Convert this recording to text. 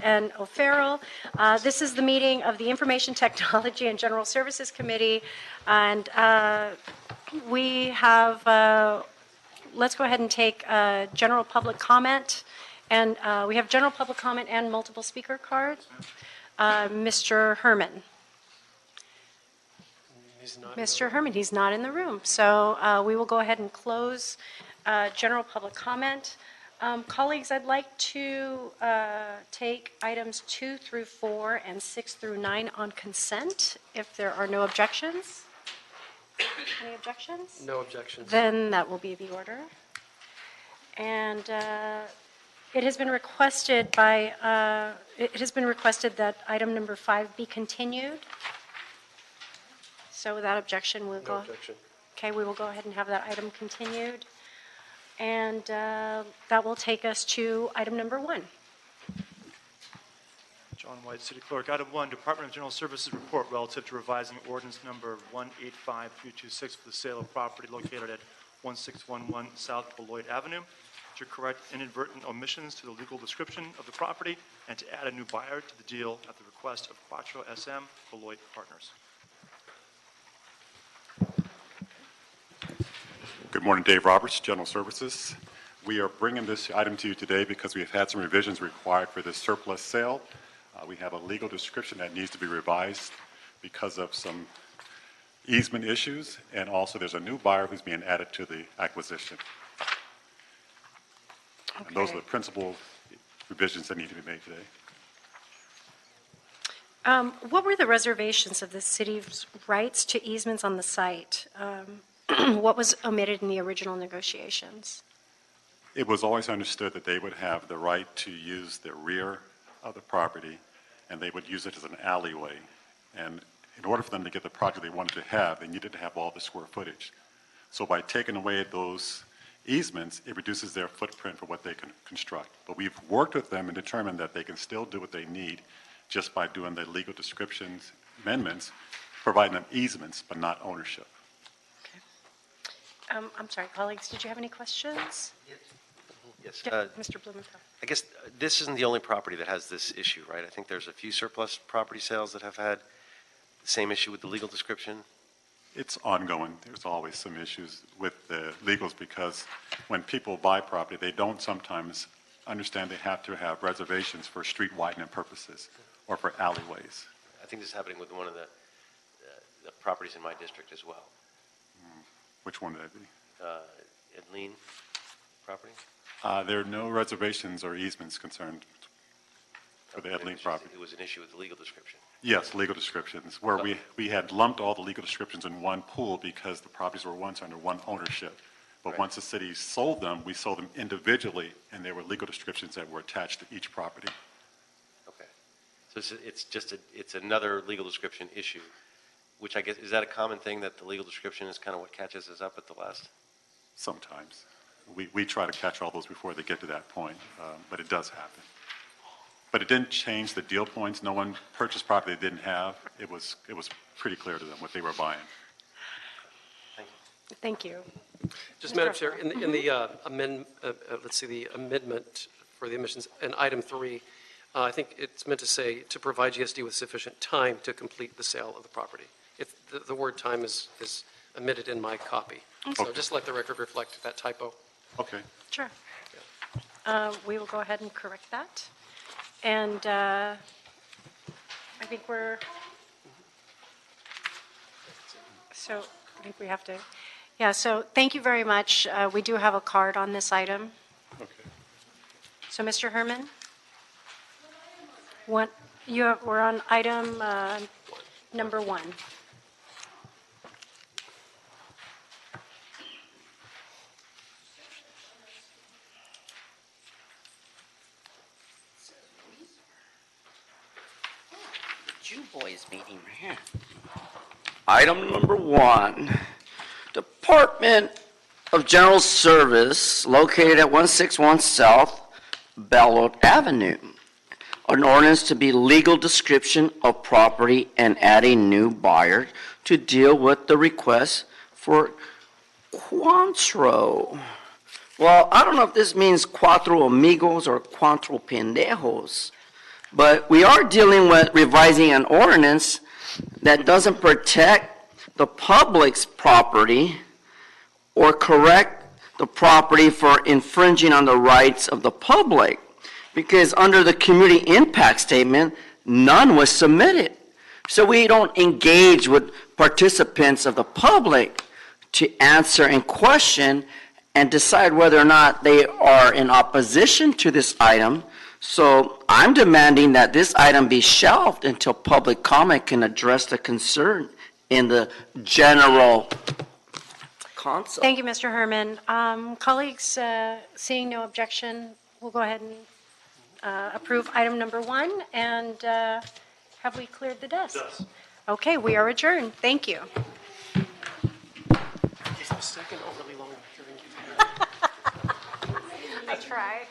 and O'Farrell. This is the meeting of the Information Technology and General Services Committee, and we have, let's go ahead and take general public comment, and we have general public comment and multiple speaker cards. Mr. Herman. Mr. Herman, he's not in the room, so we will go ahead and close general public comment. Colleagues, I'd like to take items 2 through 4 and 6 through 9 on consent, if there are no objections. Any objections? No objections. Then that will be the order. And it has been requested by, it has been requested that item number 5 be continued. So without objection, we'll go. No objection. Okay, we will go ahead and have that item continued. And that will take us to item number 1. John White, City Clerk. Item 1, Department of General Services report relative to revising ordinance number 185326 for the sale of property located at 1611 South Beloit Avenue to correct inadvertent omissions to the legal description of the property and to add a new buyer to the deal at the request of Quattro SM Beloit Partners. Good morning, Dave Roberts, General Services. We are bringing this item to you today because we've had some revisions required for this surplus sale. We have a legal description that needs to be revised because of some easement issues, and also there's a new buyer who's being added to the acquisition. Okay. And those are the principal revisions that need to be made today. What were the reservations of the city's rights to easements on the site? What was omitted in the original negotiations? It was always understood that they would have the right to use the rear of the property, and they would use it as an alleyway. And in order for them to get the project they wanted to have, they needed to have all the square footage. So by taking away those easements, it reduces their footprint for what they can construct. But we've worked with them and determined that they can still do what they need just by doing the legal descriptions amendments, providing them easements, but not ownership. I'm sorry, colleagues, did you have any questions? Yes. Yeah, Mr. Blumenthal. I guess this isn't the only property that has this issue, right? I think there's a few surplus property sales that have had the same issue with the legal description. It's ongoing. There's always some issues with the legals because when people buy property, they don't sometimes understand they have to have reservations for street widening purposes or for alleyways. I think this is happening with one of the properties in my district as well. Which one would that be? Edleen property? There are no reservations or easements concerned for the Edleen property. It was an issue with the legal description. Yes, legal descriptions, where we had lumped all the legal descriptions in one pool because the properties were once under one ownership. But Right. once the city sold them, we sold them individually, and there were legal descriptions that were attached to each property. Okay. So it's another legal description issue, which I guess, is that a common thing that the legal description is kind of what catches us up at the last? Sometimes. We try to catch all those before they get to that point, but it does happen. But it didn't change the deal points. No one purchased property they didn't have. It was pretty clear to them what they were buying. Thank you. Just Mr. Madam Chair, in the the amendment for the emissions in item 3, I think it's meant to say to provide GSD with sufficient time to complete the sale of the property. The word time is omitted in my copy. Okay. So just let the record reflect that typo. Okay. Sure. We will go ahead and correct that. And I think we have to, yeah, so thank you very much. We do have a card on this item. Okay. So, Mr. Herman? We're on item number 1. You boys meeting right here. Item number 1, Department of General Service located at 161 South Beloit Avenue. An ordinance to be legal description of property and adding new buyer to deal with the request for Quattro. Well, I don't know if this means Cuatro Amigos or Cuatro Pendejos. But we are dealing with revising an ordinance that doesn't protect the public's property or correct the property for infringing on the rights of the public. Because under the community impact statement, none was submitted. So we don't engage with participants of the public to answer and question and decide whether or not they are in opposition to this item. So I'm demanding that this item be shelved until public comment can address the concern in the general concept. Thank you, Mr. Herman. Colleagues, seeing no objection, we'll go ahead and approve item number 1. And have we cleared the desk? Yes. Okay, we are adjourned. Thank you. Is the second overly long hearing you've had? I tried.